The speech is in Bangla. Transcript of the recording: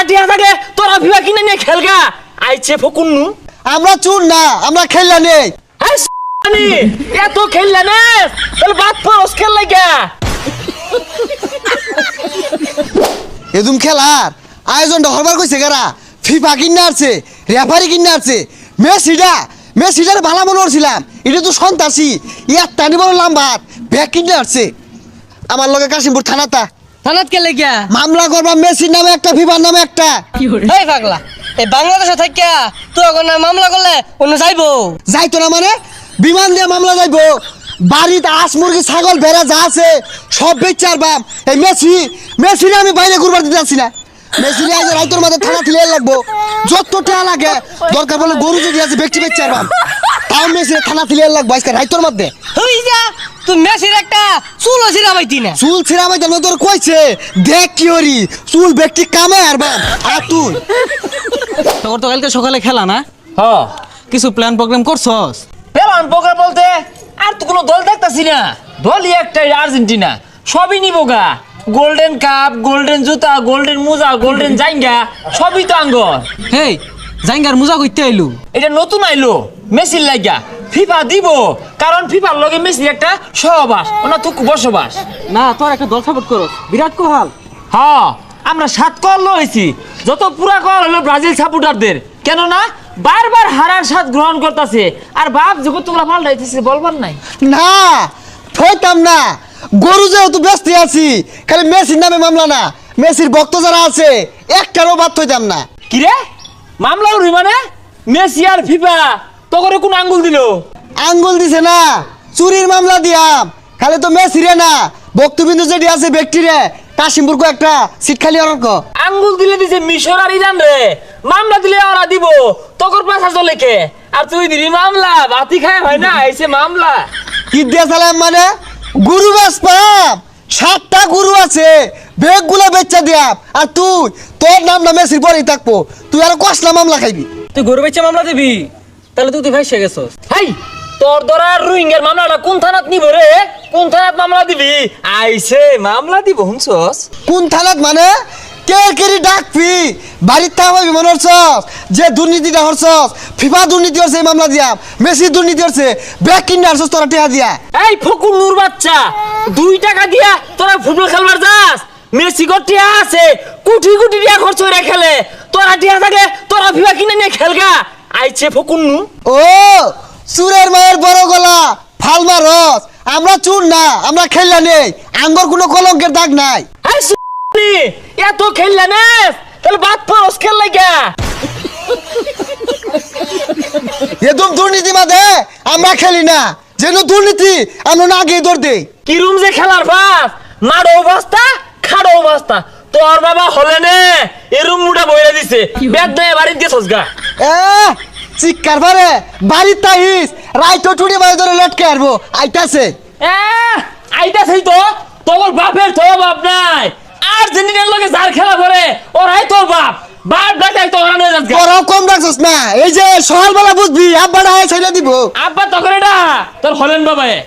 টিয়া থাকে তোরা ভিবা কিনে নিয়ে খেলগা আইছে ফকুন্নু আমরা চুর না আমরা খেললা নেই হ্যাঁ এত খেললা না তাহলে বাদ পরস খেল লাগা এদুম খেলার আয়োজনটা হরবার কইছে গারা ফিফা কিনে আসছে রেফারি কিনে আসছে মেসিটার ভালো মনে করছিলাম এটা তো সন্ত্রাসী ইয়ার টানি বড় লাম্বার ব্যাগ কিনে আসছে আমার লগে কাশিমপুর থানাটা থানাত কে লেগিয়া মামলা করবা মেসির নামে একটা ফিফার নামে একটা এই পাগলা এই বাংলাদেশে থাকিয়া তুই এখন মামলা করলে অন্য যাইবো যাইতো না মানে বিমান দিয়ে মামলা যাইবো বাড়িতে হাঁস মুরগি ছাগল ভেড়া যা আছে সব বেচার বাম এই মেসিরে আমি বাইরে ঘুরবার দিতে আসছি না মেসিরে আজ রাইতর মাঝে থানা তুলে লাগবো যত টাকা লাগে দরকার বলে গরু যদি আছে ব্যক্তি বেচার বাম তাও মেসিরে থানা তুলে লাগবো আজকে রাইতর মধ্যে হই যা তুই মেসির একটা চুল ছিড়া পাইতি না চুল ছিঁড়া ভাই জানো তোর কইছে দেখ কি হরি চুল ব্যক্তি কামে আর বাম আর তুই তোর তো কালকে সকালে খেলা না হ কিছু প্ল্যান প্রোগ্রাম করছস পেলাম পোকার বলতে আর তো কোনো দল দেখতাছি না দলই একটাই আর্জেন্টিনা সবই নিবোগা গোল্ডেন কাপ গোল্ডেন জুতা গোল্ডেন মোজা গোল্ডেন জাইঙ্গা সবই তো আঙ্গর হেই জাইঙ্গার মুজা কইতে আইলু এটা নতুন আইলো মেসির লাগা ফিফা দিব কারণ ফিফার লগে মেসির একটা সহবাস ওনা তুকু বসবাস না তোর একটা দল সাপোর্ট করস বিরাট কোহলি হ্যাঁ আমরা 7 কল হয়েছি যত পুরা কল হলো ব্রাজিল সাপোর্টারদের কেন না বারবার হারার স্বাদ গ্রহণ করতেছে আর বাপ যখন তোমরা পাল্টাইতেছে বলবার নাই না থইতাম না গরু যেহেতু ব্যস্ত আছি খালি মেসির নামে মামলা না মেসির ভক্ত যারা আছে একটারও বাদ থইতাম না কিরে মামলা উঠবি মানে মেসি আর ফিফা তো করে কোন আঙ্গুল দিল আঙ্গুল দিছে না চুরির মামলা দিয়াম খালি তো মেসিরে না ভক্তবিন্দু যেটি আছে ব্যক্তিরে কাশিমপুরকে একটা সিট খালি অর্ক আঙ্গুল দিলে দিছে মিশর আর ইরান রে মামলা দিলে ওরা দিব তকর পাশা চলে কে আর তুই দিলি মামলা বাতি খায় হয় না এসে মামলা কি দিয়ে চালাম মানে গুরু বেশ পাম 7টা গুরু আছে বেগগুলো বেচা দিয়াম আর তুই তোর নাম না মেসির পরেই থাকবো তুই আর কষলা মামলা খাইবি তুই গরু বেচে মামলা দিবি তাহলে তুই ভাই গেছস হাই তোর ধরা রোহিঙ্গার মামলাটা কোন থানাত নিব রে কোন থানাত মামলা দিবি আইছে মামলা দিব হুনছস কোন থানাত মানে কে কেরি ডাকবি বাড়ির তা হইবি মনে হরছস যে দুর্নীতিটা হরছস ফিফা দুর্নীতি হরছে এই মামলা দিয়াম মেসি দুর্নীতি হরছে ব্যাগ কিনে আসছস তোরা টেহা দিয়া এই ফকুর নূর বাচ্চা 2 টাকা দিয়া তোরা ফুটবল খেলবার যাস মেসি গটিয়া আছে কোটি কোটি টাকা খরচ করে খেলে তোরা টিয়া থাকে তোরা ফিফা কিনে নিয়ে খেলগা আইছে ফকুর নূর ও চুরের মায়ের বড় গলা ফালমা রস আমরা চুর না আমরা খেললা নেই আঙ্গর কোনো কলঙ্কের দাগ নাই হাই সুনি এত খেললা না তাহলে বাদ পরস খেল লাগা এদম দুর্নীতি মাঝে আমরা খেলি না যেন দুর্নীতি আমরা না আগে দৌড় দেই কি রুম যে খেলার বাস মারো অবস্থা খাড়ো অবস্থা তোর বাবা হলে নে এই রুম মুটা বইরা দিছে ব্যাগ দয়ে বাড়ি দিয়ে সজগা এ চিৎকার পারে বাড়ির তাইস রাইটো টুড়ি বাড়ি ধরে লটকে আসবো আইতাছে আইতাছেই তো তোর বাপের তো বাপ নাই আর্জেন্টিনার লগে যার খেলা করে ওরাই তোর বাপ বাপ ডাকাই তো ওরা নিয়ে যাচ্ছে তোরাও কম রাখছস না এই যে সকালবেলা বুঝবি আব্বাটা ছেড়ে দিব আব্বা তখন এটা তোর হলেন বাবায়